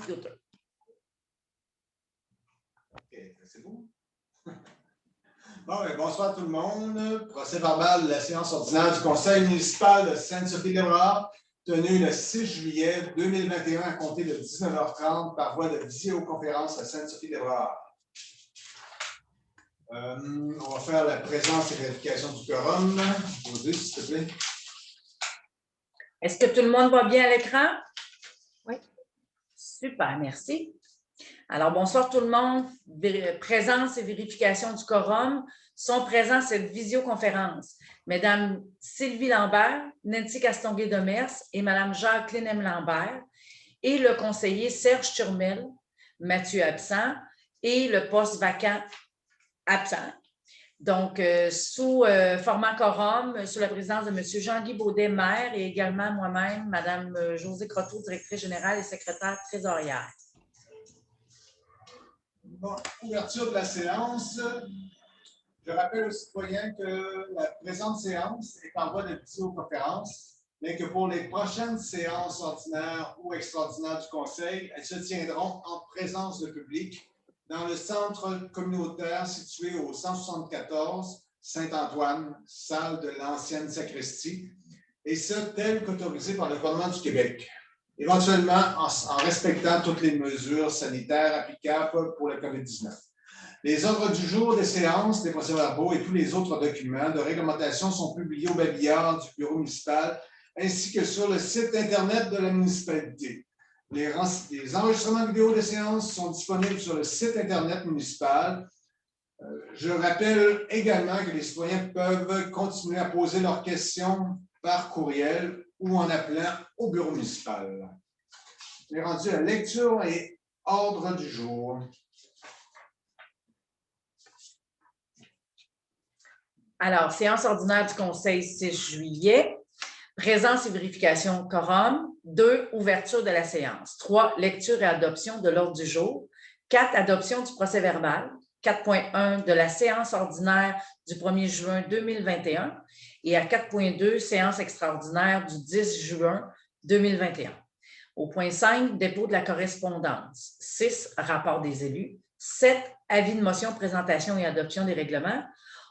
computer. OK, c'est bon? Bon, bonsoir tout le monde. Procès verbal de la séance ordinaire du Conseil municipal de Sainte-Sophie-de-Lévrard, tenue le 6 juillet 2021 à compter de 19h30 par voie de visioconférence à Sainte-Sophie-de-Lévrard. On va faire la présence et vérification du quorum. José, s'il te plaît. Est-ce que tout le monde va bien à l'écran? Oui. Super, merci. Alors, bonsoir tout le monde. Présence et vérification du quorum sont présents à cette visioconférence. Mesdames Sylvie Lambert, Nancy Castonguay-Demers et Madame Jacqueline M. Lambert et le conseiller Serge Turmel, Mathieu absent, et le poste vacant absent. Donc, sous format quorum, sous la présidence de M. Jean-Guy Baudet, maire, et également moi-même, Mme Josée Croteau, directrice générale et secrétaire trésorière. Bon, ouverture de la séance. Je rappelle aux citoyens que la présente séance est en voie de visioconférence, mais que pour les prochaines séances ordinaires ou extraordinaires du Conseil, elles se tiendront en présence de public dans le centre communautaire situé au 174 Saint-Antoine, salle de l'ancienne sacristie, et ce, tel qu'autorisé par le gouvernement du Québec, éventuellement en respectant toutes les mesures sanitaires applicables pour le COVID-19. Les ordres du jour des séances, des procès-verbaux et tous les autres documents de réglementation sont publiés au babillard du bureau municipal ainsi que sur le site Internet de la municipalité. Les enregistrements vidéo des séances sont disponibles sur le site Internet municipal. Je rappelle également que les citoyens peuvent continuer à poser leurs questions par courriel ou en appelant au bureau municipal. J'ai rendu à lecture et ordre du jour. Alors, séance ordinaire du Conseil 6 juillet. Présence et vérification quorum. 2, ouverture de la séance. 3, lecture et adoption de l'ordre du jour. 4, adoption du procès verbal. 4.1 de la séance ordinaire du 1er juin 2021 et à 4.2, séance extraordinaire du 10 juin 2021. Au point 5, dépôt de la correspondance. 6, rapport des élus. 7, avis de motion, présentation et adoption des règlements.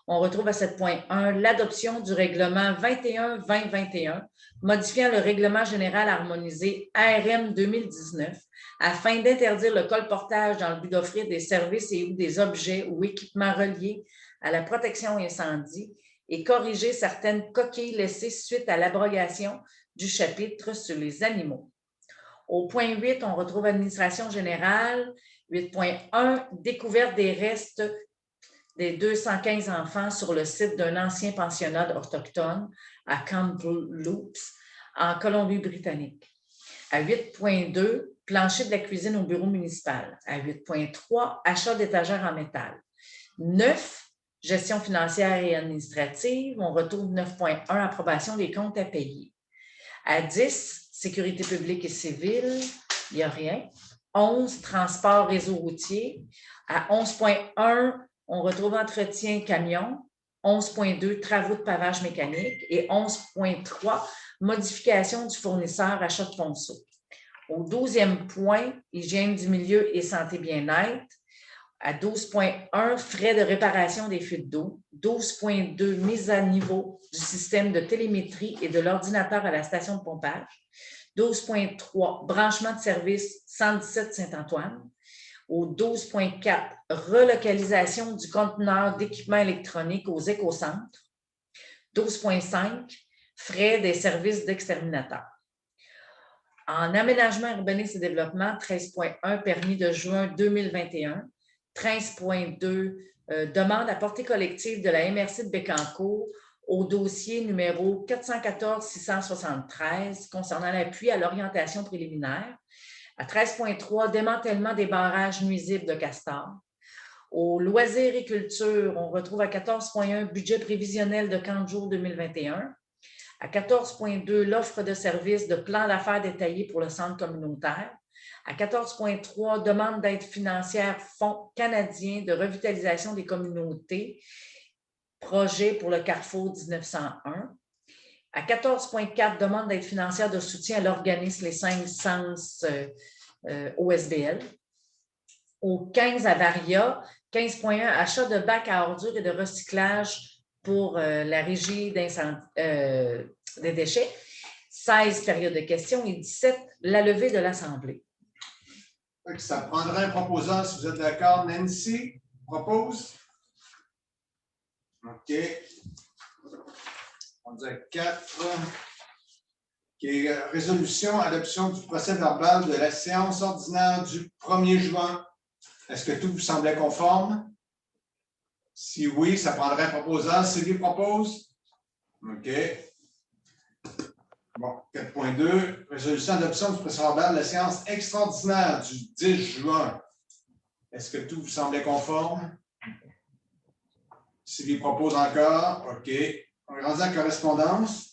On retrouve à 7.1 l'adoption du règlement 21-2021, modifiant le règlement général harmonisé ARM 2019 afin d'interdire le colportage dans le but d'offrir des services et ou des objets ou équipements reliés à la protection incendie et corriger certaines coquilles laissées suite à l'abrogation du chapitre sur les animaux. Au point 8, on retrouve administration générale. 8.1, découverte des restes des 215 enfants sur le site d'un ancien pensionnat autochtone à Kamloops, en Colombie-Britannique. À 8.2, plancher de la cuisine au bureau municipal. À 8.3, achat d'étagères en métal. 9, gestion financière et administrative. On retrouve 9.1, approbation des comptes à payer. À 10, sécurité publique et civile, il n'y a rien. 11, transport réseau routier. À 11.1, on retrouve entretien camion, 11.2, travaux de pavage mécanique et 11.3, modification du fournisseur achat de ponceau. Au 12e point, hygiène du milieu et santé bien-être. À 12.1, frais de réparation des fuites d'eau. 12.2, mise à niveau du système de télémétrie et de l'ordinateur à la station de pompage. 12.3, branchement de service 117 Saint-Antoine. Au 12.4, relocalisation du conteneur d'équipement électronique aux écocentres. 12.5, frais des services d'exterminateur. En aménagement, urbanisme et développement, 13.1, permis de juin 2021. 13.2, demande à portée collective de la MRC de Bécancour au dossier numéro 414-673 concernant l'appui à l'orientation préliminaire. À 13.3, démantèlement des barrages nuisibles de Castor. Au loisirs et culture, on retrouve à 14.1, budget prévisionnel de camp de jour 2021. À 14.2, l'offre de services de plan d'affaires détaillé pour le centre communautaire. À 14.3, demande d'aide financière Fonds canadien de revitalisation des communautés, projet pour le Carrefour 1901. À 14.4, demande d'aide financière de soutien à l'organisme Les 5 Sens OSBL. Au 15 Avaria, 15.1 achat de bacs à ordures et de recyclage pour la régie des déchets. 16 périodes de questions et 17 la levée de l'Assemblée. Ça prendrait un proposant, si vous êtes d'accord. Nancy propose. OK. On dit 4. Résolution, adoption du procès-verbal de la séance ordinaire du 1er juin. Est-ce que tout vous semblait conforme? Si oui, ça prendrait un proposant. Sylvie propose. OK. Bon, 4.2. Résolution d'adoption du procès-verbal de la séance extraordinaire du 10 juin. Est-ce que tout vous semblait conforme? Sylvie propose encore. OK. On est rendu en correspondance.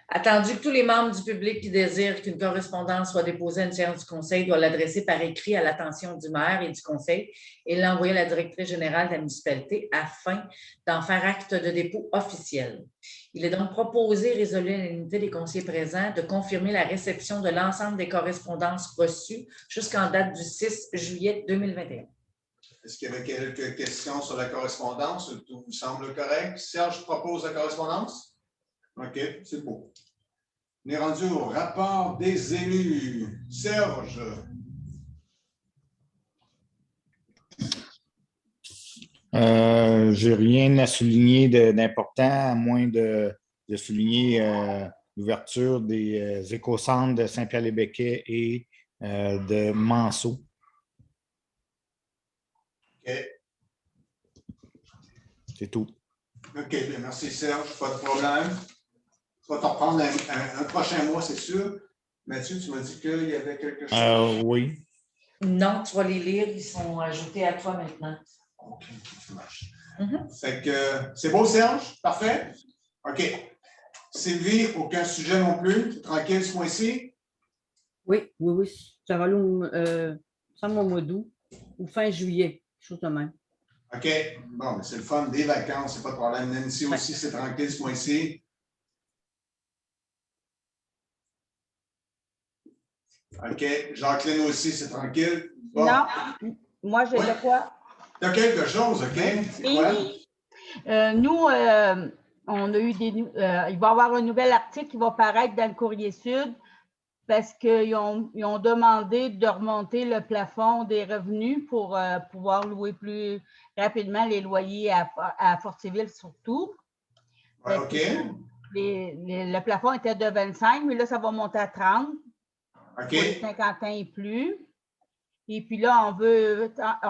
Attendu que tous les membres du public qui désirent qu'une correspondance soit déposée à une séance du Conseil doivent l'adresser par écrit à l'attention du maire et du Conseil et l'envoyer à la directrice générale de la municipalité afin d'en faire acte de dépôt officiel. Il est donc proposé, résolu à l'unité des conseillers présents, de confirmer la réception de l'ensemble des correspondances reçues jusqu'en date du 6 juillet 2021. Est-ce qu'il y avait quelques questions sur la correspondance? Tout vous semble correct? Serge propose la correspondance? OK, c'est beau. On est rendu au rapport des élus. Serge. J'ai rien à souligner d'important, à moins de souligner l'ouverture des écocentres de Saint-Pierre-les-Béquets et de Manceau. OK. C'est tout. OK, bien, merci Serge, pas de problème. Tu vas t'en reprendre un prochain mois, c'est sûr. Mathieu, tu m'as dit qu'il y avait quelque chose. Oui. Non, tu vas les lire, ils sont ajoutés à toi maintenant. OK, ça marche. Fait que c'est beau, Serge? Parfait? OK. Sylvie, aucun sujet non plus. Tu es tranquille ce mois-ci? Oui. Ça va semble au mois d'août ou fin juillet, chose de même. OK. Bon, mais c'est le fun des vacances, c'est pas de problème. Nancy aussi, c'est tranquille ce mois-ci. OK. Jacqueline aussi, c'est tranquille. Bon. Non, moi, j'ai de quoi. Tu as quelque chose, OK? C'est quoi? Nous, on a eu il va y avoir un nouvel article qui va paraître dans le Courrier Sud parce qu'ils ont demandé de remonter le plafond des revenus pour pouvoir louer plus rapidement les loyers à Forteville surtout. Ouais, OK. Le plafond était de 25, mais là, ça va monter à 30 OK. pour les 50 ans et plus. Et puis là, on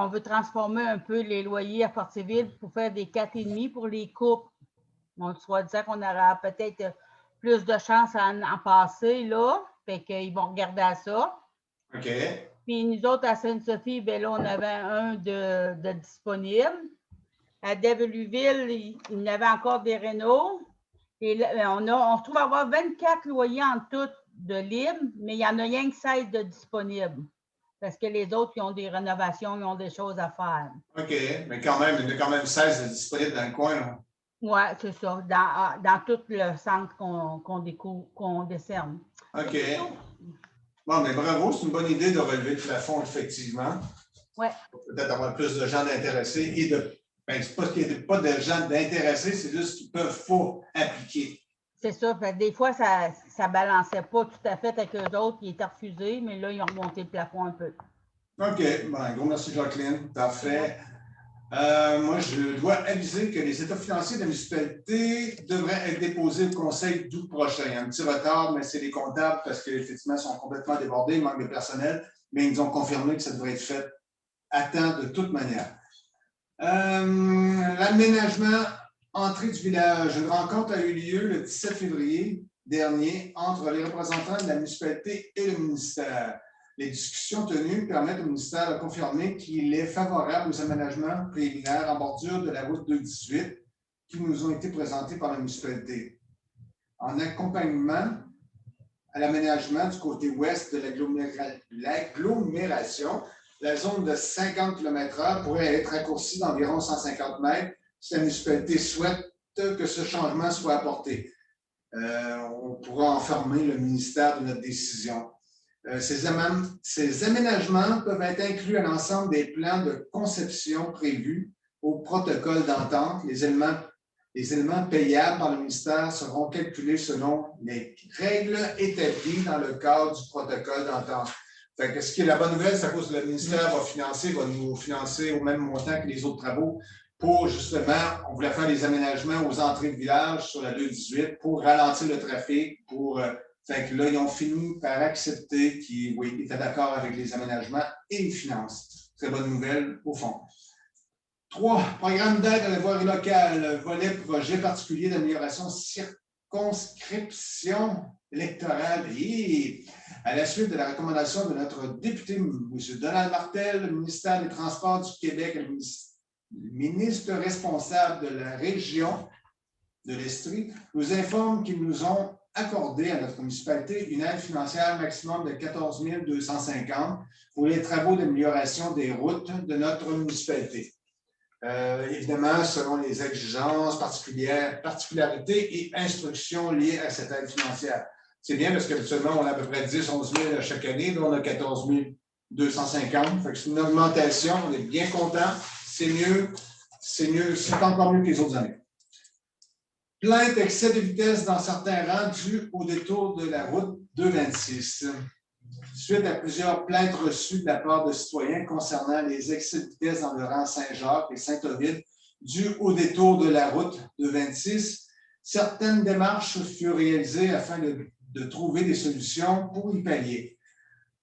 veut transformer un peu les loyers à Forteville pour faire des 4,5 pour les couples. Donc, soi-disant qu'on aura peut-être plus de chances à en passer, là. Fait qu'ils vont regarder à ça. OK. Puis nous autres, à Sainte-Sophie, bien là, on avait un de disponible. À Déveluville, il y en avait encore des rénaux. Et là, on retrouve avoir 24 loyers en tout de libres, mais il n'y en a rien que 16 de disponibles. Parce que les autres, ils ont des rénovations, ils ont des choses à faire. OK, mais quand même, il y en a quand même 16 de disponibles dans le coin. Oui, c'est ça, dans tout le centre qu'on décerne. OK. Bon, mais bravo, c'est une bonne idée de relever le plafond, effectivement. Oui. Peut-être avoir plus de gens d'intéressés et de. Ben, c'est pas qu'il n'y ait pas de gens d'intéressés, c'est juste qu'ils ne peuvent pas appliquer. C'est ça. Fait, des fois, ça ne balançait pas tout à fait avec eux autres. Ils étaient refusés, mais là, ils ont remonté le plafond un peu. OK. Ben, gros merci, Jacqueline. Parfait. Moi, je dois aviser que les états financiers de la municipalité devraient être déposés au conseil d'août prochain. Il y a un petit retard, mais c'est les comptables parce qu'effectivement, ils sont complètement débordés, il manque de personnel, mais ils nous ont confirmé que ça devrait être fait à temps de toute manière. L'aménagement entrée du village. Une rencontre a eu lieu le 17 février dernier entre les représentants de la municipalité et le ministère. Les discussions tenues permettent au ministère de confirmer qu'il est favorable aux aménagements préliminaires en bordure de la route 218 qui nous ont été présentés par la municipalité. En accompagnement à l'aménagement du côté ouest de l'agglomération, la zone de 50 km/h pourrait être raccourcie d'environ 150 mètres si la municipalité souhaite que ce changement soit apporté. on pourra enfermer le ministère de notre décision. Ces aménagements peuvent être inclus à l'ensemble des plans de conception prévus au protocole d'entente. Les éléments payables par le ministère seront calculés selon les règles établies dans le cadre du protocole d'entente. Fait que ce qui est la bonne nouvelle, c'est à cause que le ministère va nous financer au même montant que les autres travaux pour justement, on voulait faire des aménagements aux entrées de village sur la 218 pour ralentir le trafic, fait que là, ils ont fini par accepter qu'ils étaient d'accord avec les aménagements et ils financent. Très bonne nouvelle au fond. 3. Programme d'aide à la voirie locale, volet projet particulier d'amélioration circonscription électorale. Et à la suite de la recommandation de notre député, M. Donald Martel, le ministère des Transports du Québec, le ministre responsable de la région de l'Estrie, nous informe qu'ils nous ont accordé à notre municipalité une aide financière maximum de 14 250 pour les travaux d'amélioration des routes de notre municipalité. Évidemment, selon les exigences particularités et instructions liées à cette aide financière. C'est bien parce qu'habituellement, on a à peu près 10-11 000 chaque année, là, on a 14 250. C'est une augmentation, on est bien content. C'est mieux, c'est encore mieux que les autres années. Plainte excès de vitesse dans certains rangs dû au détour de la route 226. Suite à plusieurs plaintes reçues de la part de citoyens concernant les excès de vitesse dans le rang Saint-Jacques et Saint-Ovide dû au détour de la route 226, certaines démarches furent réalisées afin de trouver des solutions pour y pallier.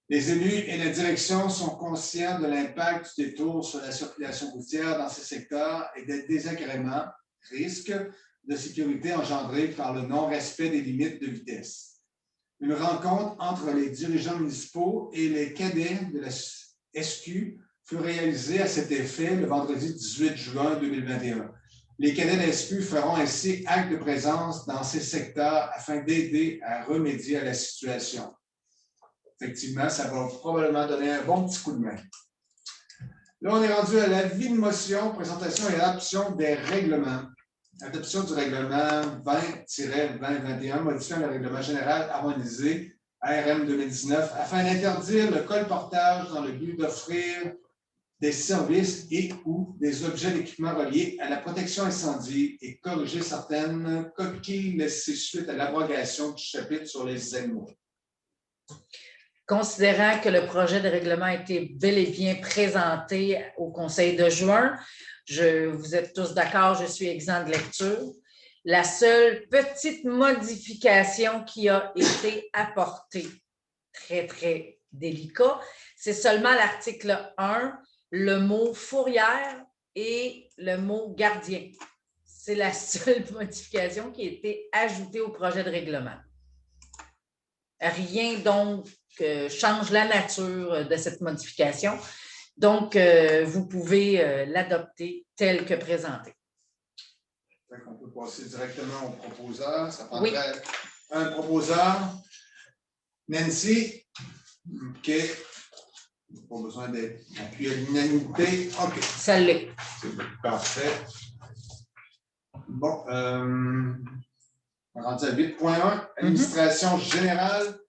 Les élus et la direction sont conscients de l'impact du détour sur la circulation routière dans ces secteurs et des désagréments, risques de sécurité engendrés par le non-respect des limites de vitesse. Une rencontre entre les dirigeants municipaux et les cadets de la SQ fut réalisée à cet effet le vendredi 18 juin 2021. Les cadets de la SQ feront ainsi acte de présence dans ces secteurs afin d'aider à remédier à la situation. Effectivement, ça va probablement donner un bon petit coup de main. Là, on est rendu à l'avis de motion, présentation et adoption des règlements. Adoption du règlement 20-2021, modifiant le règlement général harmonisé ARM 2019 afin d'interdire le colportage dans le but d'offrir des services et ou des objets d'équipement reliés à la protection incendie et corriger certaines coquilles laissées suite à l'abrogation du chapitre sur les animaux. Considérant que le projet de règlement a été bel et bien présenté au Conseil de juin, vous êtes tous d'accord, je suis exempt de lecture. La seule petite modification qui a été apportée, très, très délicat, c'est seulement l'article 1, le mot fourrière et le mot gardien. C'est la seule modification qui a été ajoutée au projet de règlement. Rien donc change la nature de cette modification. Donc, vous pouvez l'adopter tel que présenté. On peut passer directement au proposeur. Ça prendrait un proposeur. Nancy, OK. Pas besoin d'appuyer à l'unanimité. OK. Ça l'est. C'est parfait. Bon, on est rendu à 8.1. Administration générale.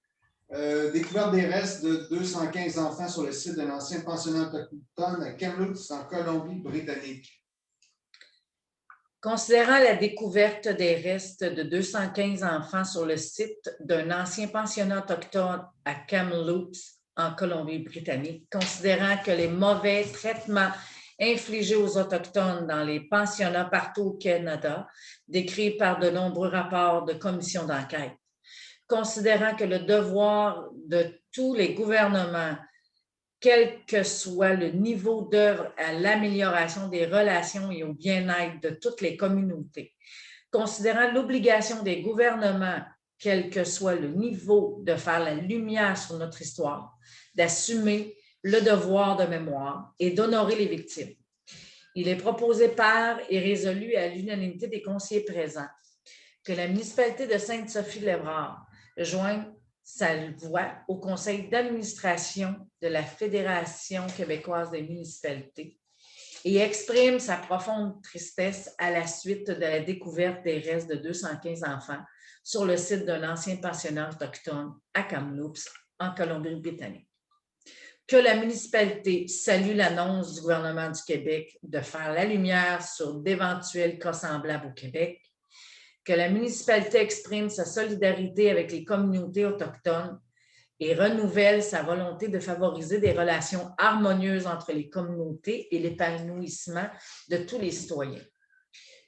Découverte des restes de 215 enfants sur le site d'un ancien pensionnat autochtone à Kamloops, en Colombie-Britannique. Considérant la découverte des restes de 215 enfants sur le site d'un ancien pensionnat autochtone à Kamloops, en Colombie-Britannique, considérant que les mauvais traitements infligés aux Autochtones dans les pensionnats partout au Canada, décrits par de nombreux rapports de commissions d'enquête, considérant que le devoir de tous les gouvernements, quel que soit le niveau d'œuvre à l'amélioration des relations et au bien-être de toutes les communautés, considérant l'obligation des gouvernements, quel que soit le niveau, de faire la lumière sur notre histoire, d'assumer le devoir de mémoire et d'honorer les victimes. Il est proposé par et résolu à l'unanimité des conseillers présents que la municipalité de Sainte-Sophie-de-Lévrard joigne sa voix au conseil d'administration de la Fédération québécoise des municipalités et exprime sa profonde tristesse à la suite de la découverte des restes de 215 enfants sur le site d'un ancien pensionnat autochtone à Kamloops, en Colombie-Britannique. Que la municipalité salue l'annonce du gouvernement du Québec de faire la lumière sur d'éventuels cas semblables au Québec. Que la municipalité exprime sa solidarité avec les communautés autochtones et renouvelle sa volonté de favoriser des relations harmonieuses entre les communautés et l'épanouissement de tous les citoyens.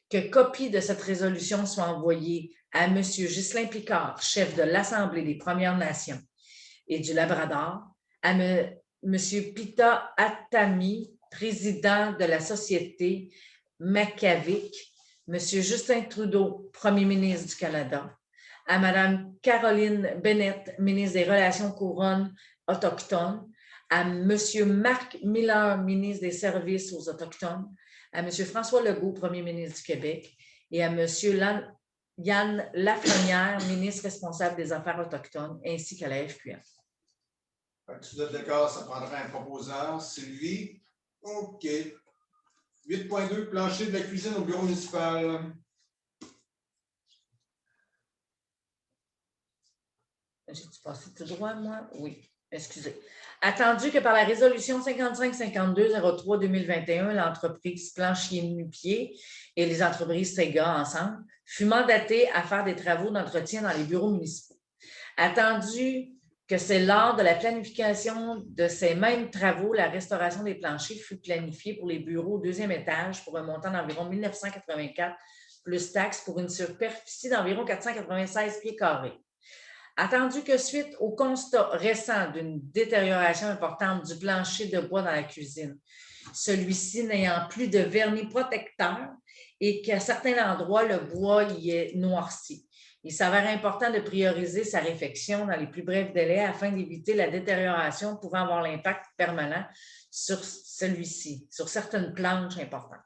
Que copie de cette résolution soit envoyée à M. Ghislain Picard, chef de l'Assemblée des Premières Nations et du Labrador, à M. Pita Atami, président de la Société Makavik, M. Justin Trudeau, Premier ministre du Canada, à Mme Caroline Bennett, ministre des Relations couronnes autochtones, à M. Marc Miller, ministre des Services aux Autochtones, à M. François Legault, Premier ministre du Québec, et à M. Yann Lafrenière, ministre responsable des Affaires autochtones, ainsi qu'à la FQM. Si vous êtes d'accord, ça prendra un proposeur. Sylvie? OK. 8.2, plancher de la cuisine au bureau municipal. J'ai-tu passé tout droit, moi? Oui, excusez. Attendu que par la résolution 55-52-03-2021, l'entreprise Planchier-Nu-Pied et les entreprises Sega ensemble fut mandatée à faire des travaux d'entretien dans les bureaux municipaux. Attendu que c'est lors de la planification de ces mêmes travaux, la restauration des planchers fut planifiée pour les bureaux au deuxième étage pour un montant d'environ 1 984 plus taxes pour une superficie d'environ 496 pieds carrés. Attendu que suite au constat récent d'une détérioration importante du plancher de bois dans la cuisine, celui-ci n'ayant plus de vernis protecteur et qu'à certains endroits, le bois y est noirci. Il s'avère important de prioriser sa réfection dans les plus brefs délais afin d'éviter la détérioration pouvant avoir l'impact permanent sur celui-ci, sur certaines planches importantes.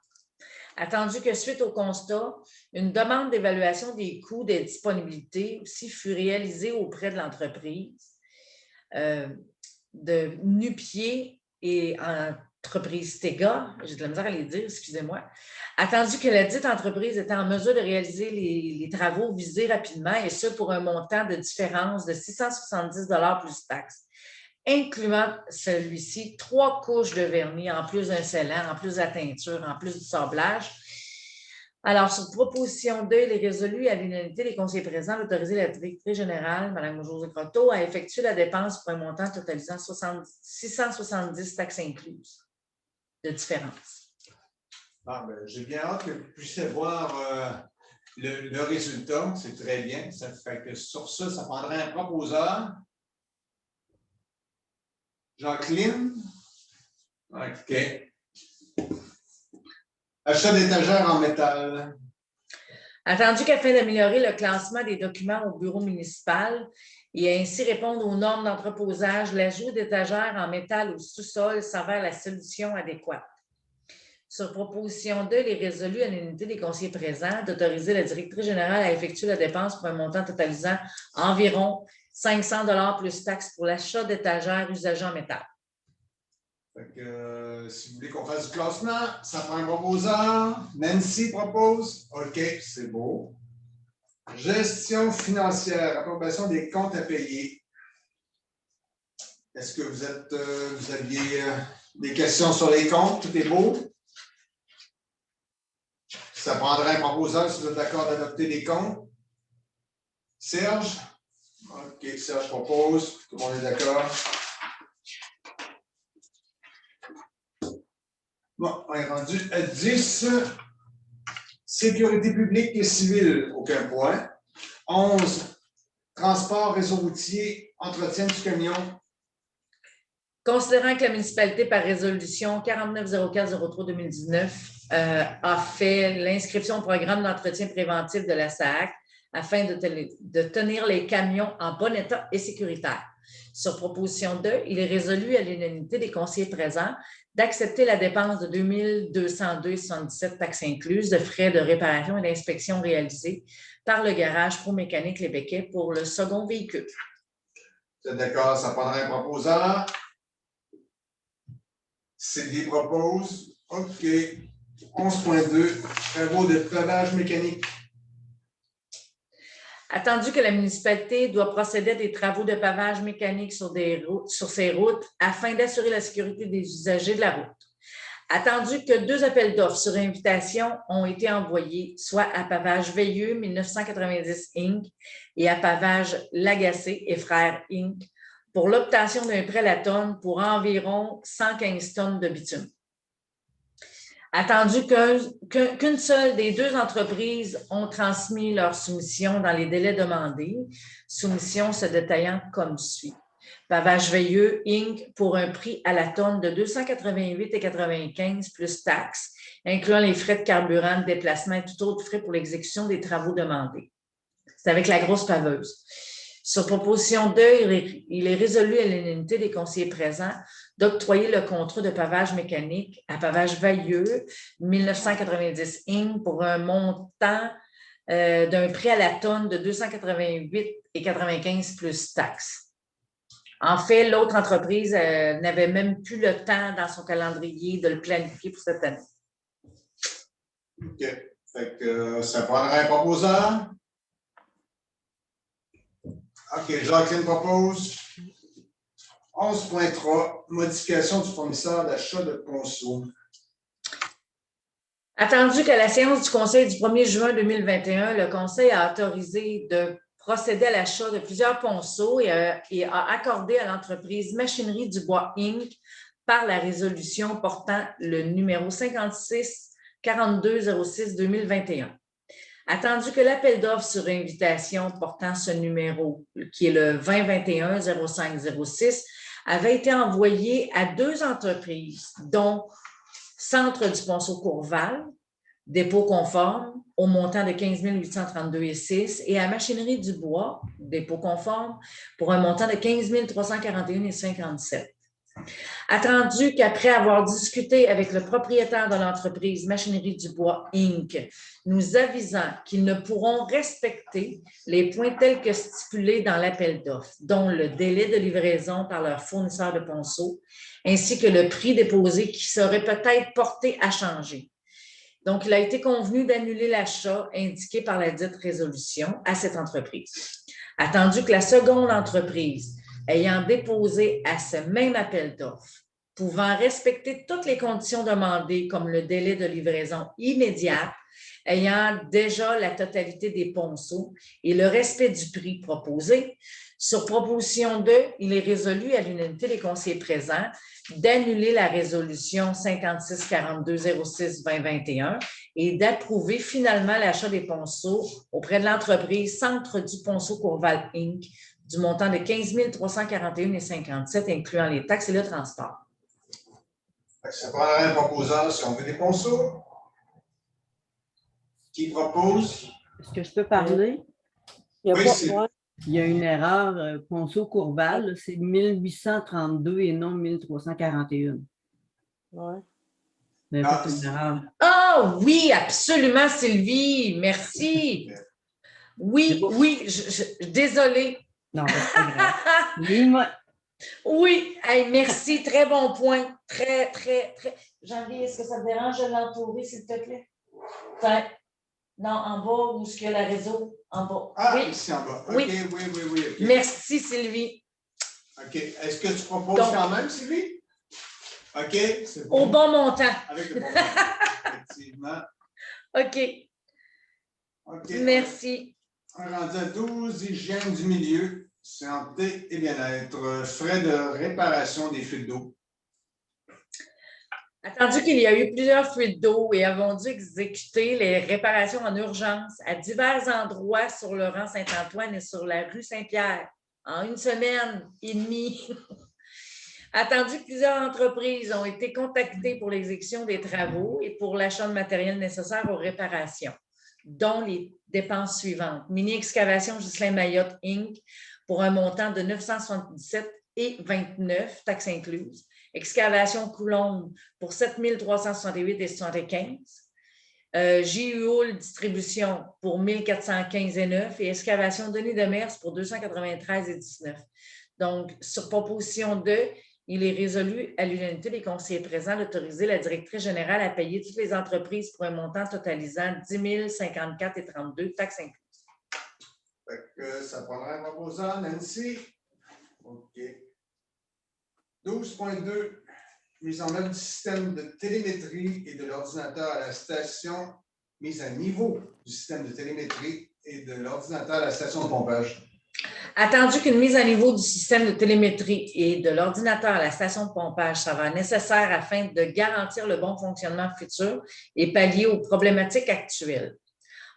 Attendu que suite au constat, une demande d'évaluation des coûts des disponibilités aussi fut réalisée auprès de l'entreprise de Nu-Pied et entreprise Tega, j'ai de la misère à les dire, excusez-moi, attendu que la dite entreprise était en mesure de réaliser les travaux visés rapidement et ce pour un montant de différence de 670 $ plus taxes, incluant celui-ci 3 couches de vernis en plus d'un scellant, en plus de la teinture, en plus du sablage. Alors, sur proposition 2, il est résolu à l'unanimité des conseillers présents d'autoriser la directrice générale, Mme Josée Croteau, à effectuer la dépense pour un montant totalisant 670 taxes incluses de différence. Ah, ben, j'ai bien hâte que vous puissiez voir le résultat. C'est très bien. Ça fait que sur ça, ça prendrait un proposeur. Jacqueline? OK. Achat d'étagères en métal. Attendu qu'afin d'améliorer le classement des documents au bureau municipal et ainsi répondre aux normes d'entreposage, l'ajout d'étagères en métal au sous-sol s'avère la solution adéquate. Sur proposition 2, il est résolu à l'unité des conseillers présents d'autoriser la directrice générale à effectuer la dépense pour un montant totalisant environ 500 $ plus taxes pour l'achat d'étagères usagées en métal. Fait que, si vous voulez qu'on fasse du classement, ça prend un proposeur. Nancy propose. OK, c'est beau. Gestion financière, approbation des comptes à payer. Est-ce que vous aviez des questions sur les comptes? Tout est beau? Ça prendrait un proposeur si vous êtes d'accord d'adopter les comptes. Serge? OK, Serge propose. Tout le monde est d'accord? Bon, on est rendu à 10. Sécurité publique et civile, aucun point. 11. Transport, réseau routier, entretien du camion. Considérant que la municipalité, par résolution 4904-03-2019, a fait l'inscription au programme d'entretien préventif de la SAAC afin de tenir les camions en bon état et sécuritaire. Sur proposition 2, il est résolu à l'unanimité des conseillers présents d'accepter la dépense de 2 202,77 taxes incluses de frais de réparation et d'inspection réalisés par le garage Pro-Mécanique Québécois pour le second véhicule. Vous êtes d'accord, ça prendrait un proposeur. Sylvie propose. OK. 11.2, travaux de pavage mécanique. Attendu que la municipalité doit procéder à des travaux de pavage mécanique sur ses routes afin d'assurer la sécurité des usagers de la route. Attendu que 2 appels d'offres sur invitation ont été envoyés, soit à Pavage Veilleux 1990 Inc. et à Pavage Lagacé et Frères Inc. pour l'obtention d'un prêt à la tonne pour environ 115 tonnes de bitume. Attendu qu'une seule des 2 entreprises ont transmis leur soumission dans les délais demandés, soumission se détaillant comme suit. Pavage Veilleux Inc. pour un prix à la tonne de 288,95 plus taxes, incluant les frais de carburant, de déplacement et tout autre frais pour l'exécution des travaux demandés. C'est avec la grosse paveuse. Sur proposition 2, il est résolu à l'unanimité des conseillers présents d'octroyer le contrat de pavage mécanique à Pavage Veilleux 1990 Inc. pour un montant d'un prix à la tonne de 288,95 plus taxes. En fait, l'autre entreprise n'avait même plus le temps dans son calendrier de le planifier pour cette année. OK. Fait que ça prendrait un proposeur. OK, Jacqueline propose. 11.3, modification du fournisseur d'achat de ponceau. Attendu qu'à la séance du Conseil du 1er juin 2021, le Conseil a autorisé de procéder à l'achat de plusieurs ponceaux et a accordé à l'entreprise Machinerie du Bois Inc. par la résolution portant le numéro 56-4206-2021. Attendu que l'appel d'offres sur invitation portant ce numéro, qui est le 2021-0506, avait été envoyé à 2 entreprises, dont Centre du Ponceau Courval, dépôt conforme, au montant de 15 832,06 et à Machinerie du Bois, dépôt conforme, pour un montant de 15 341,57. Attendu qu'après avoir discuté avec le propriétaire de l'entreprise Machinerie du Bois Inc., nous avisant qu'ils ne pourront respecter les points tels que stipulés dans l'appel d'offres, dont le délai de livraison par leur fournisseur de ponceau, ainsi que le prix déposé qui serait peut-être porté à changer. Donc, il a été convenu d'annuler l'achat indiqué par la dite résolution à cette entreprise. Attendu que la seconde entreprise ayant déposé à ce même appel d'offres, pouvant respecter toutes les conditions demandées comme le délai de livraison immédiate, ayant déjà la totalité des ponceaux et le respect du prix proposé, sur proposition 2, il est résolu à l'unanimité des conseillers présents d'annuler la résolution 56-4206-2021 et d'approuver finalement l'achat des ponceaux auprès de l'entreprise Centre du Ponceau Courval Inc. du montant de 15 341,57, incluant les taxes et le transport. Ça prendrait un proposeur si on veut des ponceaux. Qui propose? Est-ce que je peux parler? Il y a Oui, pas- c'est- ouais. Il y a une erreur, Ponceau Courval, c'est 1832 et non 1341. Ouais. Mais Ah, c'est une erreur. Ah oui, absolument, Sylvie. Merci. Oui, oui, désolée. Non, c'est pas grave. Lui-même- Oui, hey, merci. Très bon point. Très. Jean-Guy, est-ce que ça te dérange de l'entourer, s'il te plaît? Enfin, non, en bas, où est-ce qu'il y a la réseau? En bas. Ah, Oui. ici en bas. OK, Oui. oui. OK. Merci, Sylvie. OK. Est-ce que tu proposes Donc- quand même, Sylvie? OK, c'est Au bon. bon montant. Avec le bon montant, effectivement. OK. OK. Merci. On est rendu à 12, hygiène du milieu, santé et bien-être, frais de réparation des fuites d'eau. Attendu qu'il y a eu plusieurs fuites d'eau et avons dû exécuter les réparations en urgence à divers endroits sur le rang Saint-Antoine et sur la rue Saint-Pierre en 1 semaine et demie. Attendu que plusieurs entreprises ont été contactées pour l'exécution des travaux et pour l'achat de matériel nécessaire aux réparations, dont les dépenses suivantes. Mini-excavation Ghislain Mayotte Inc. pour un montant de 977,29, taxes incluses. Excavation Coulombe pour 7 368,75. JUO Distribution pour 1415,9 et Excavation Denis Demers pour 293,19. Donc, sur proposition 2, il est résolu à l'unanimité des conseillers présents d'autoriser la directrice générale à payer toutes les entreprises pour un montant totalisant 10 054,32, taxes incluses. Fait que ça prendra un proposant. Nancy? OK. 12.2. Mise en œuvre du système de télémétrie et de l'ordinateur à la station. Mise à niveau du système de télémétrie et de l'ordinateur à la station de pompage. Attendu qu'une mise à niveau du système de télémétrie et de l'ordinateur à la station de pompage sera nécessaire afin de garantir le bon fonctionnement futur et pallier aux problématiques actuelles.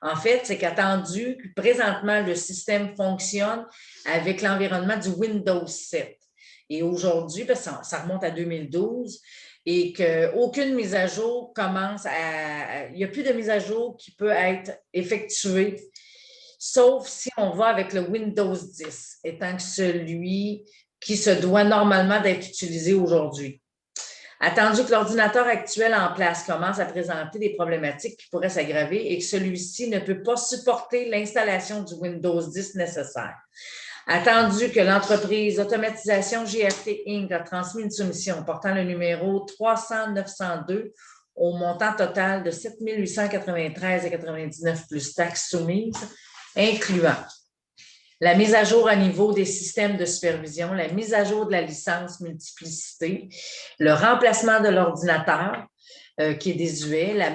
En fait, c'est qu'attendu que présentement, le système fonctionne avec l'environnement du Windows 7. Et aujourd'hui, parce que ça remonte à 2012, et qu'aucune mise à jour commence à... Il n'y a plus de mise à jour qui peut être effectuée, sauf si on va avec le Windows 10, étant que celui qui se doit normalement d'être utilisé aujourd'hui. Attendu que l'ordinateur actuel en place commence à présenter des problématiques qui pourraient s'aggraver et que celui-ci ne peut pas supporter l'installation du Windows 10 nécessaire. Attendu que l'entreprise Automatisation GRT Inc. a transmis une soumission portant le numéro 300-902 au montant total de 7 893,99 plus taxes soumises, incluant la mise à jour à niveau des systèmes de supervision, la mise à jour de la licence multiplicité, le remplacement de l'ordinateur qui est désuet, la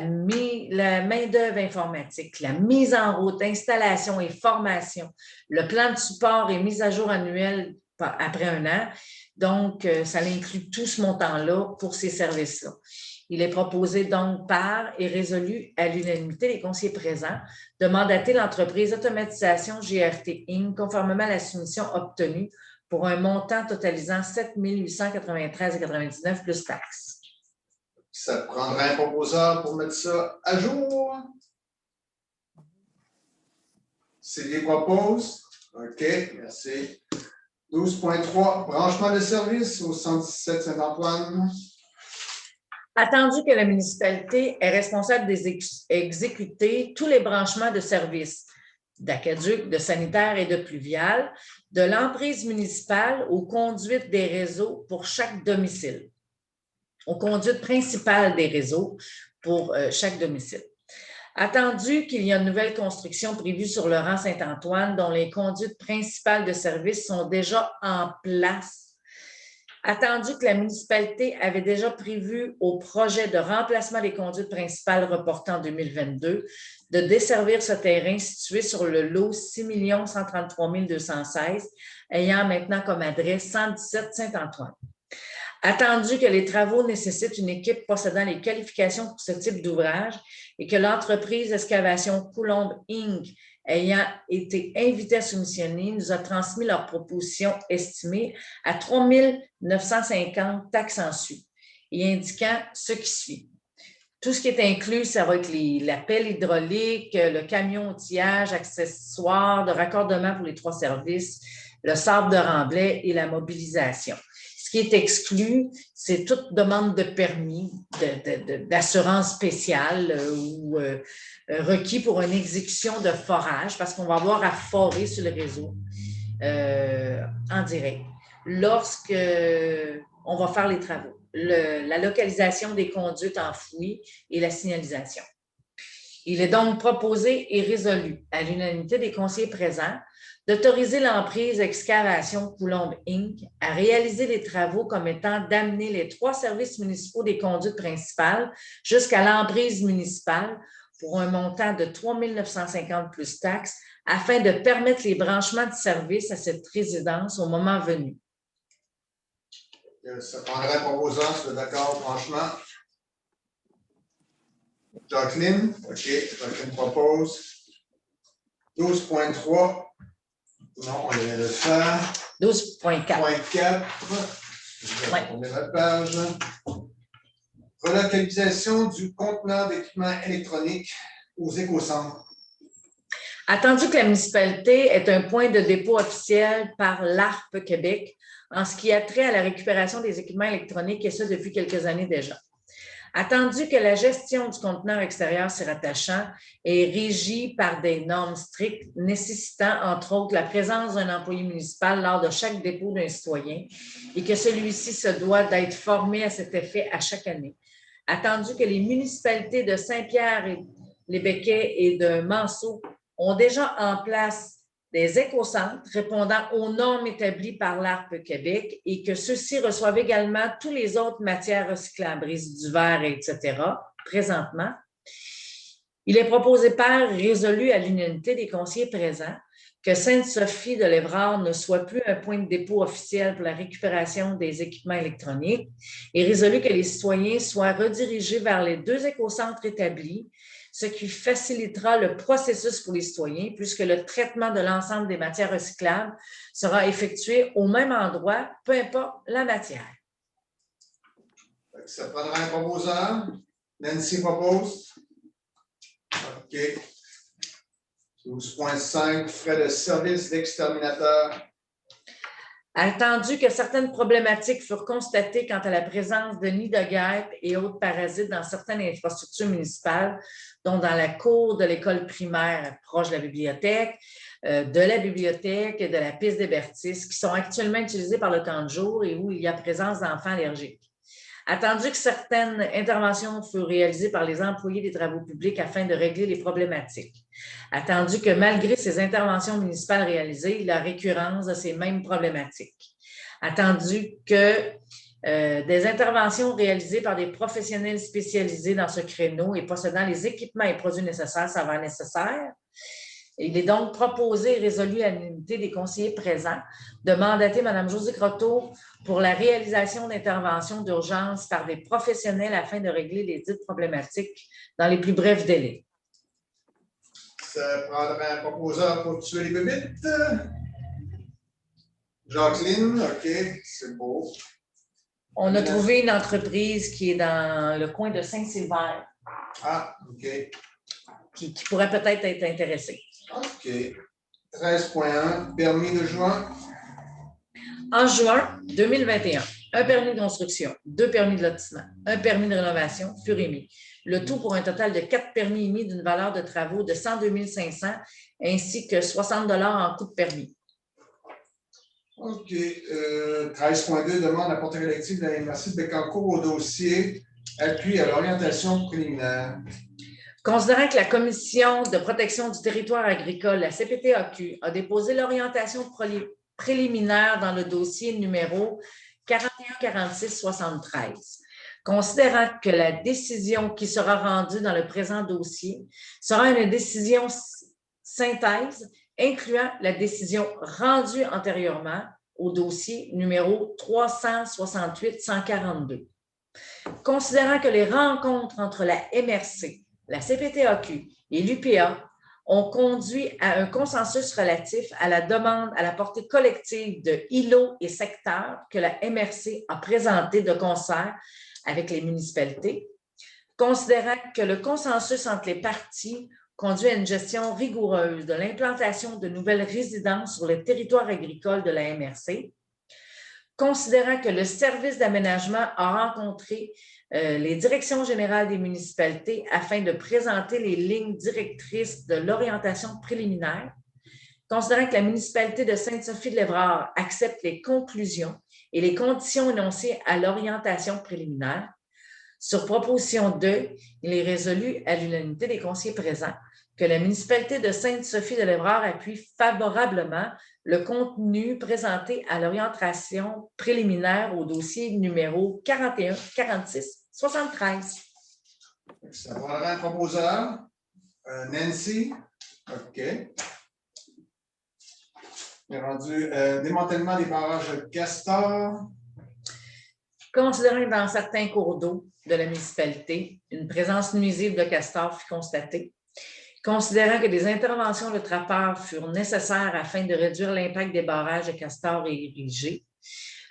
main-d'œuvre informatique, la mise en route, installation et formation, le plan de support et mise à jour annuelle après un an. Donc, ça inclut tout ce montant-là pour ces services-là. Il est proposé donc par et résolu à l'unanimité des conseillers présents de mandater l'entreprise Automatisation GRT Inc. conformément à la soumission obtenue pour un montant totalisant 7 893,99 plus taxes. Ça prendra un proposeur pour mettre ça à jour. Sylvie propose. OK, merci. 12.3, branchement de service au 117 Saint-Antoine. Attendu que la municipalité est responsable d'exécuter tous les branchements de services d'aqueduc, de sanitaire et de pluvial, de l'emprise municipale aux conduites des réseaux pour chaque domicile, aux conduites principales des réseaux pour chaque domicile. Attendu qu'il y a une nouvelle construction prévue sur le rang Saint-Antoine dont les conduites principales de service sont déjà en place. Attendu que la municipalité avait déjà prévu au projet de remplacement des conduites principales reportées en 2022 de desservir ce terrain situé sur le lot 6 133 216, ayant maintenant comme adresse 117 Saint-Antoine. Attendu que les travaux nécessitent une équipe possédant les qualifications pour ce type d'ouvrage et que l'entreprise Excavation Coulombe Inc., ayant été invitée à soumissionner, nous a transmis leur proposition estimée à 3 950 taxes en su et indiquant ce qui suit. Tout ce qui est inclus, ça va être la pelle hydraulique, le camion outillage, accessoires de raccordement pour les 3 services, le sable de remblai et la mobilisation. Ce qui est exclu, c'est toute demande de permis, d'assurance spéciale ou requis pour une exécution de forage, parce qu'on va avoir à forer sur le réseau en direct. Lorsque on va faire les travaux, la localisation des conduites enfouies et la signalisation. Il est donc proposé et résolu à l'unanimité des conseillers présents d'autoriser l'emprise Excavation Coulombe Inc. à réaliser les travaux comme étant d'amener les 3 services municipaux des conduites principales jusqu'à l'emprise municipale pour un montant de 3 950 plus taxes afin de permettre les branchements de services à cette résidence au moment venu. Ça prendrait un proposant, si vous êtes d'accord, franchement. Jacqueline, OK, Jacqueline propose. 12.3. Non, on vient de le faire. 12.4. 12.4. Ouais. On met la page. Relocalisation du conteneur d'équipement électronique aux écocentres. Attendu que la municipalité est un point de dépôt officiel par l'ARP Québec en ce qui a trait à la récupération des équipements électroniques, et ça depuis quelques années déjà. Attendu que la gestion du conteneur extérieur s'y rattachant est régie par des normes strictes nécessitant, entre autres, la présence d'un employé municipal lors de chaque dépôt d'un citoyen et que celui-ci se doit d'être formé à cet effet à chaque année. Attendu que les municipalités de Saint-Pierre-les-Béquets et de Manceau ont déjà en place des écocentres répondant aux normes établies par l'ARP Québec et que ceux-ci reçoivent également toutes les autres matières recyclables, résidus verts, etc., présentement. Il est proposé par résolu à l'unanimité des conseillers présents que Sainte-Sophie de l'Évrard ne soit plus un point de dépôt officiel pour la récupération des équipements électroniques et résolu que les citoyens soient redirigés vers les 2 écocentres établis, ce qui facilitera le processus pour les citoyens puisque le traitement de l'ensemble des matières recyclables sera effectué au même endroit, peu importe la matière. Ça prendra un proposeur. Nancy propose. OK. 12.5, frais de service d'exterminateur. Attendu que certaines problématiques furent constatées quant à la présence de nids de guêpes et autres parasites dans certaines infrastructures municipales, dont dans la cour de l'école primaire proche de la bibliothèque et de la piste des Bertis, qui sont actuellement utilisées par le camp de jour et où il y a présence d'enfants allergiques. Attendu que certaines interventions furent réalisées par les employés des travaux publics afin de régler les problématiques. Attendu que malgré ces interventions municipales réalisées, la récurrence de ces mêmes problématiques. Attendu que des interventions réalisées par des professionnels spécialisés dans ce créneau et possédant les équipements et produits nécessaires s'avèrent nécessaires. Il est donc proposé et résolu à l'unanimité des conseillers présents de mandater Mme Josée Croteau pour la réalisation d'interventions d'urgence par des professionnels afin de régler les dites problématiques dans les plus brefs délais. Ça prendra un proposeur pour tuer les bébites. Jacqueline, OK, c'est beau. On a trouvé une entreprise qui est dans le coin de Saint-Sylvain. Ah, OK. Qui pourrait peut-être être intéressée. OK. 13.1, permis de juin. En juin 2021, un permis de construction, 2 permis de lotissement, un permis de rénovation furent émis. Le tout pour un total de 4 permis émis d'une valeur de travaux de 102 500 ainsi que 60 $ en coût de permis. OK. 13.2, demande à portée collective de la MRC de Bécancour au dossier appui à l'orientation préliminaire. Considérant que la Commission de protection du territoire agricole, la CPTAQ, a déposé l'orientation préliminaire dans le dossier numéro 4146-73, considérant que la décision qui sera rendue dans le présent dossier sera une décision synthèse incluant la décision rendue antérieurement au dossier numéro 368-142. Considérant que les rencontres entre la MRC, la CPTAQ et l'UPA ont conduit à un consensus relatif à la demande à la portée collective de îlots et secteurs que la MRC a présenté de concert avec les municipalités, considérant que le consensus entre les parties conduit à une gestion rigoureuse de l'implantation de nouvelles résidences sur le territoire agricole de la MRC, considérant que le service d'aménagement a rencontré les directions générales des municipalités afin de présenter les lignes directrices de l'orientation préliminaire, considérant que la municipalité de Sainte-Sophie-de-l'Évrard accepte les conclusions et les conditions énoncées à l'orientation préliminaire, sur proposition 2, il est résolu à l'unanimité des conseillers présents que la municipalité de Sainte-Sophie-de-l'Évrard appuie favorablement le contenu présenté à l'orientation préliminaire au dossier numéro 4146-73. Ça prendra un proposeur. Nancy. OK. On est rendu démantèlement des barrages de Castor. Considérant que dans certains cours d'eau de la municipalité, une présence nuisible de castors fut constatée, considérant que des interventions de trappeurs furent nécessaires afin de réduire l'impact des barrages de castors érigés,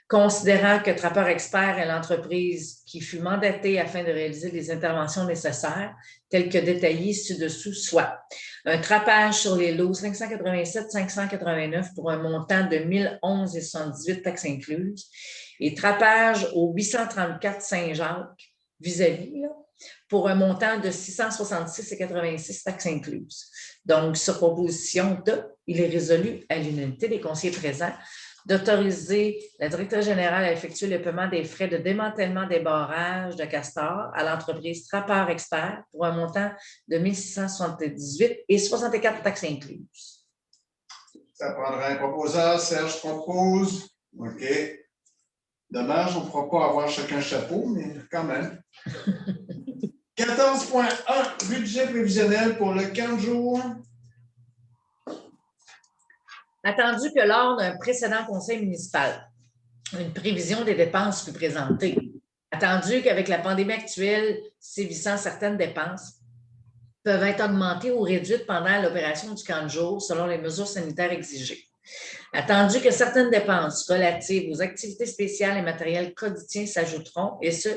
considérant que Trappeurs Experts est l'entreprise qui fut mandatée afin de réaliser les interventions nécessaires, telles que détaillées ci-dessous, soit un trappage sur les lots 587-589 pour un montant de 1011,78 taxes incluses et trappage au 834 Saint-Jacques vis-à-vis, pour un montant de 666,86 taxes incluses. Donc, sur proposition de, il est résolu à l'unanimité des conseillers présents d'autoriser la directrice générale à effectuer le paiement des frais de démantèlement des barrages de Castor à l'entreprise Trappeurs Experts pour un montant de 1 678 et 64 taxes incluses. Ça prendra un proposeur. Serge propose. OK. Dommage, on ne pourra pas avoir chacun chapeau, mais quand même. 14.1, budget prévisionnel pour le 15 jours. Attendu que lors d'un précédent conseil municipal, une prévision des dépenses fut présentée. Attendu qu'avec la pandémie actuelle sévissant, certaines dépenses peuvent être augmentées ou réduites pendant l'opération du camp de jour selon les mesures sanitaires exigées. Attendu que certaines dépenses relatives aux activités spéciales et matériels coditiens s'ajouteront, et ce,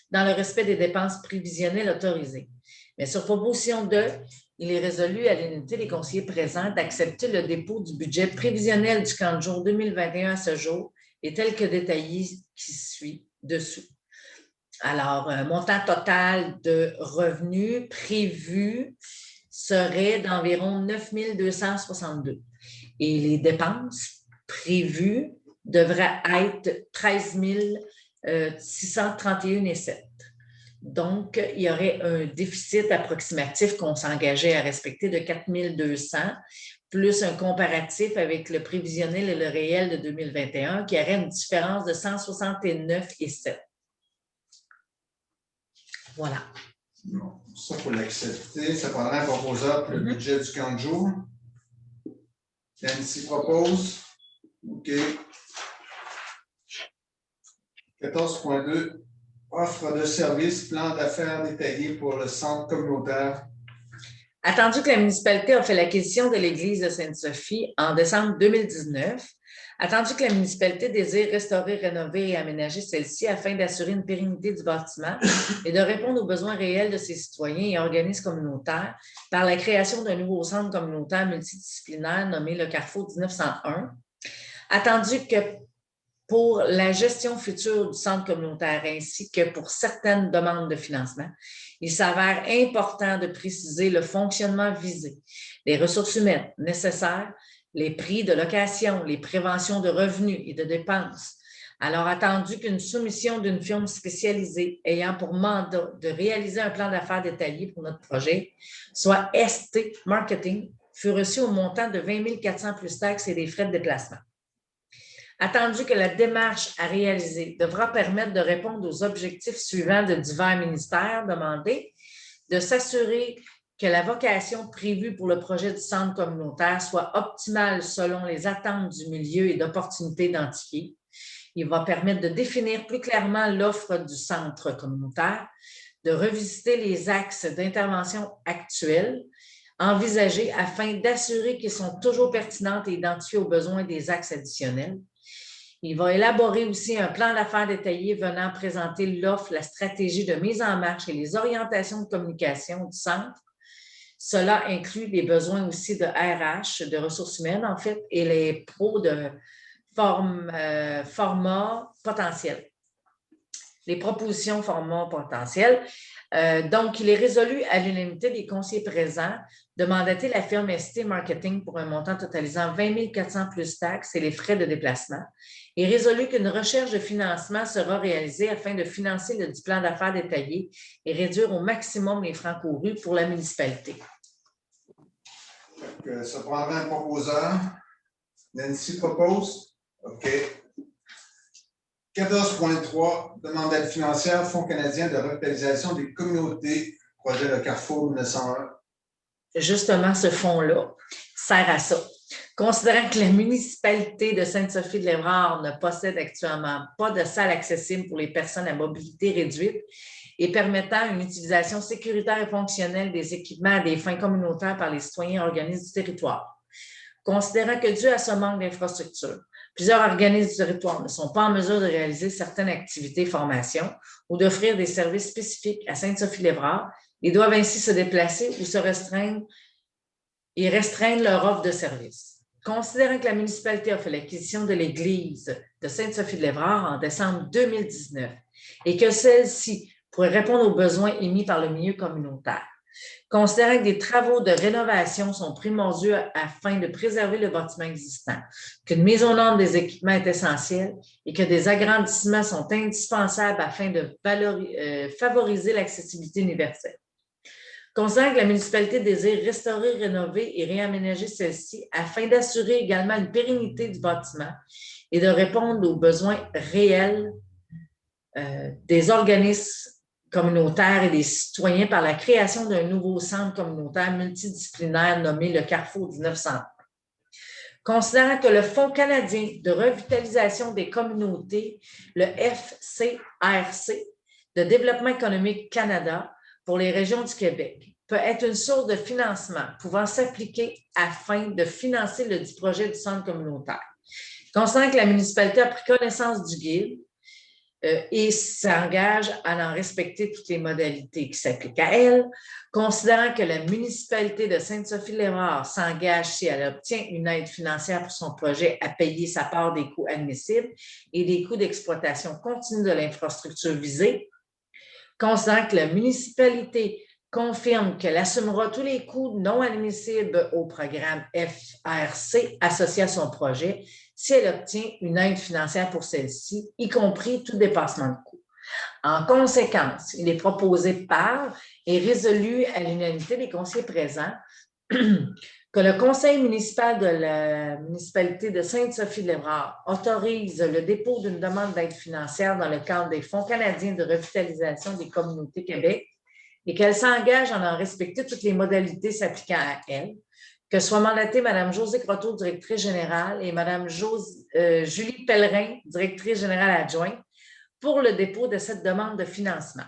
dans le respect des dépenses prévisionnelles autorisées. Mais sur proposition de, il est résolu à l'unité des conseillers présents d'accepter le dépôt du budget prévisionnel du camp de jour 2021 à ce jour et tel que détaillé qui suit dessous. Alors, un montant total de revenus prévus serait d'environ 9 262. Et les dépenses prévues devraient être 13 631,7. Donc, il y aurait un déficit approximatif qu'on s'engageait à respecter de 4 200, plus un comparatif avec le prévisionnel et le réel de 2021, qui aurait une différence de 169,7. Voilà. Bon, ça, il faut l'accepter. Ça prendra un proposeur pour le budget du camp de jour. Nancy propose. OK. 14.2. Offre de services, plan d'affaires détaillé pour le centre communautaire. Attendu que la municipalité a fait l'acquisition de l'église de Sainte-Sophie en décembre 2019, attendu que la municipalité désire restaurer, rénover et aménager celle-ci afin d'assurer une pérennité du bâtiment et de répondre aux besoins réels de ses citoyens et organismes communautaires par la création d'un nouveau centre communautaire multidisciplinaire nommé le Carrefour 1901, attendu que pour la gestion future du centre communautaire ainsi que pour certaines demandes de financement, il s'avère important de préciser le fonctionnement visé, les ressources humaines nécessaires, les prix de location, les préventions de revenus et de dépenses. Alors, attendu qu'une soumission d'une firme spécialisée ayant pour mandat de réaliser un plan d'affaires détaillé pour notre projet, soit ST Marketing, fut reçue au montant de 20 400 plus taxes et des frais de déplacement. Attendu que la démarche à réaliser devra permettre de répondre aux objectifs suivants de divers ministères demandés, de s'assurer que la vocation prévue pour le projet du centre communautaire soit optimale selon les attentes du milieu et d'opportunités identifiées. Il va permettre de définir plus clairement l'offre du centre communautaire, de revisiter les axes d'intervention actuels, envisagés afin d'assurer qu'ils sont toujours pertinents et identifiés aux besoins des axes additionnels. Il va élaborer aussi un plan d'affaires détaillé venant présenter l'offre, la stratégie de mise en marche et les orientations de communication du centre. Cela inclut les besoins aussi de RH, de ressources humaines en fait, et les pros de format potentiel. Les propositions format potentiel. Donc, il est résolu à l'unanimité des conseillers présents de mandater la firme ST Marketing pour un montant totalisant 20 400 plus taxes et les frais de déplacement et résolu qu'une recherche de financement sera réalisée afin de financer le plan d'affaires détaillé et réduire au maximum les francs courus pour la municipalité. Donc, ça prendra un proposeur. Nancy propose. OK. 14.3, demande d'aide financière, Fonds canadien de revitalisation des communautés, projet Le Carrefour 1901. Justement, ce fonds-là sert à ça. Considérant que la municipalité de Sainte-Sophie-de-l'Évrard ne possède actuellement pas de salle accessible pour les personnes à mobilité réduite et permettant une utilisation sécuritaire et fonctionnelle des équipements à des fins communautaires par les citoyens et organismes du territoire. Considérant que dû à ce manque d'infrastructures, plusieurs organismes du territoire ne sont pas en mesure de réaliser certaines activités formation ou d'offrir des services spécifiques à Sainte-Sophie-de-l'Évrard et doivent ainsi se déplacer ou se restreindre et restreindre leur offre de services. Considérant que la municipalité a fait l'acquisition de l'église de Sainte-Sophie-de-l'Évrard en décembre 2019 et que celle-ci pourrait répondre aux besoins émis par le milieu communautaire, considérant que des travaux de rénovation sont primordiaux afin de préserver le bâtiment existant, qu'une mise aux normes des équipements est essentielle et que des agrandissements sont indispensables afin de favoriser l'accessibilité universelle. Considérant que la municipalité désire restaurer, rénover et réaménager celle-ci afin d'assurer également une pérennité du bâtiment et de répondre aux besoins réels des organismes communautaires et des citoyens par la création d'un nouveau centre communautaire multidisciplinaire nommé le Carrefour 1900. Considérant que le Fonds canadien de revitalisation des communautés, le FCRC, de Développement économique Canada pour les régions du Québec, peut être une source de financement pouvant s'appliquer afin de financer le dit projet du centre communautaire. Considérant que la municipalité a pris connaissance du guide, et s'engage à en respecter toutes les modalités qui s'appliquent à elle, considérant que la municipalité de Sainte-Sophie-l'Érard s'engage si elle obtient une aide financière pour son projet à payer sa part des coûts admissibles et des coûts d'exploitation continue de l'infrastructure visée, considérant que la municipalité confirme qu'elle assumera tous les coûts non admissibles au programme FRC associé à son projet si elle obtient une aide financière pour celle-ci, y compris tout dépassement de coûts. En conséquence, il est proposé par et résolu à l'unanimité des conseillers présents que le conseil municipal de la municipalité de Sainte-Sophie-l'Évrard autorise le dépôt d'une demande d'aide financière dans le cadre des Fonds canadiens de revitalisation des communautés Québec et qu'elle s'engage à en respecter toutes les modalités s'appliquant à elle, que soit mandatée Mme Josée Croteau, directrice générale, et Mme Julie Pellerin, directrice générale adjointe, pour le dépôt de cette demande de financement,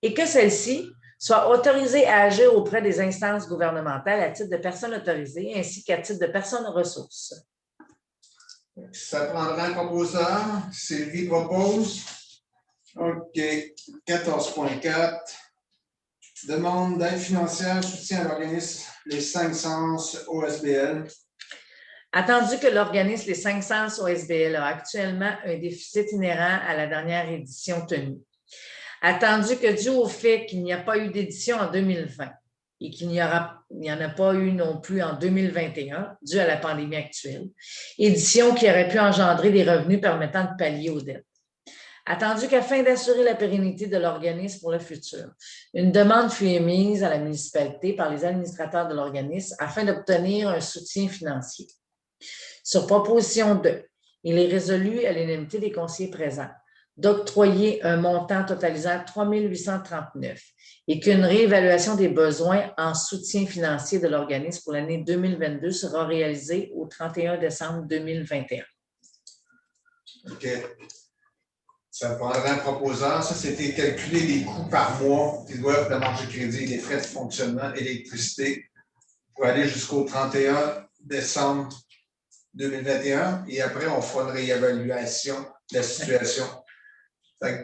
et que celle-ci soit autorisée à agir auprès des instances gouvernementales à titre de personne autorisée ainsi qu'à titre de personne ressource. Ça prendra un proposeur. Sylvie propose. OK. 14.4. Demande d'aide financière, soutien à l'organisme Les Cinq Sens OSBL. Attendu que l'organisme Les Cinq Sens OSBL a actuellement un déficit inhérent à la dernière édition tenue. Attendu que dû au fait qu'il n'y a pas eu d'édition en 2020 et qu'il n'y en a pas eu non plus en 2021, dû à la pandémie actuelle, édition qui aurait pu engendrer des revenus permettant de pallier aux dettes. Attendu qu'afin d'assurer la pérennité de l'organisme pour le futur, une demande fut émise à la municipalité par les administrateurs de l'organisme afin d'obtenir un soutien financier. Sur proposition de, il est résolu à l'unanimité des conseillers présents d'octroyer un montant totalisant 3 839 et qu'une réévaluation des besoins en soutien financier de l'organisme pour l'année 2022 sera réalisée au 31 décembre 2021. OK. Ça prendrait un proposeur. Ça, c'était calculer les coûts par mois qui doivent de marge de crédit, les frais de fonctionnement, électricité, pour aller jusqu'au 31 décembre 2021. Et après, on fera une réévaluation de la situation.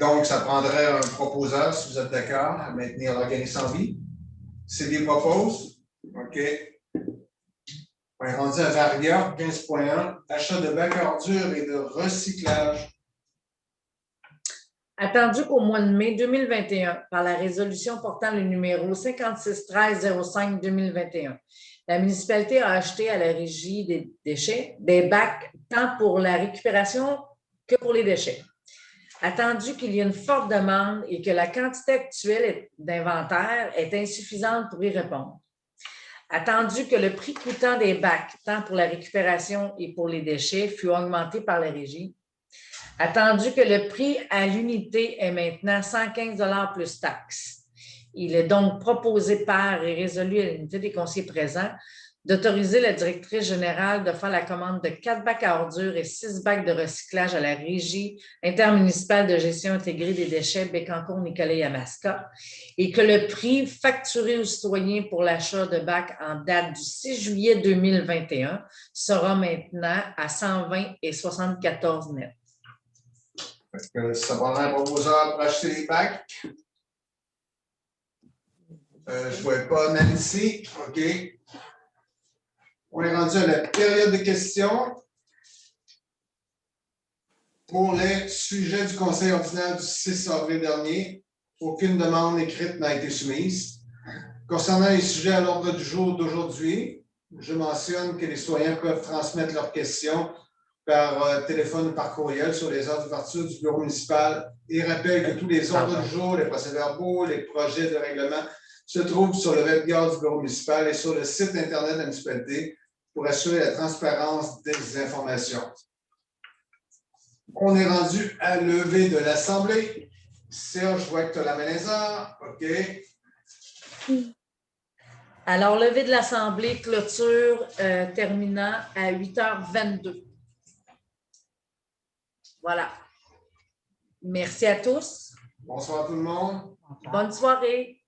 Donc, ça prendrait un proposeur, si vous êtes d'accord, à maintenir l'organisme en vie. Sylvie propose. OK. On est rendu à Varia, 15.1. Achat de bacs à ordures et de recyclage. Attendu qu'au mois de mai 2021, par la résolution portant le numéro 561305-2021, la municipalité a acheté à la régie des déchets des bacs tant pour la récupération que pour les déchets. Attendu qu'il y a une forte demande et que la quantité actuelle d'inventaire est insuffisante pour y répondre. Attendu que le prix coûtant des bacs, tant pour la récupération et pour les déchets, fut augmenté par la régie. Attendu que le prix à l'unité est maintenant 115 $ plus taxes. Il est donc proposé par et résolu à l'unité des conseillers présents d'autoriser la directrice générale de faire la commande de 4 bacs à ordures et 6 bacs de recyclage à la Régie intermunicipale de gestion intégrée des déchets Bécancour-Nicolet-Yamaska et que le prix facturé aux citoyens pour l'achat de bacs en date du 6 juillet 2021 sera maintenant à 120,74 net. Ça prendrait un proposeur pour acheter les bacs. Je ne vois pas Nancy. OK. On est rendu à la période de questions. Pour les sujets du Conseil ordinaire du 6 avril dernier, aucune demande écrite n'a été soumise. Concernant les sujets à l'ordre du jour d'aujourd'hui, je mentionne que les citoyens peuvent transmettre leurs questions par téléphone ou par courriel sur les heures d'ouverture du bureau municipal et rappelle que tous les ordres du jour, les procès-verbaux, les projets de règlement se trouve sur le webguide du bureau municipal et sur le site Internet de la municipalité pour assurer la transparence des informations. On est rendu à lever de l'Assemblée. Serge, je vois que tu as la main les heures. OK. Alors, levée de l'Assemblée, clôture terminant à 8h22. Voilà. Merci à tous. Bonsoir tout le monde. Bonne soirée.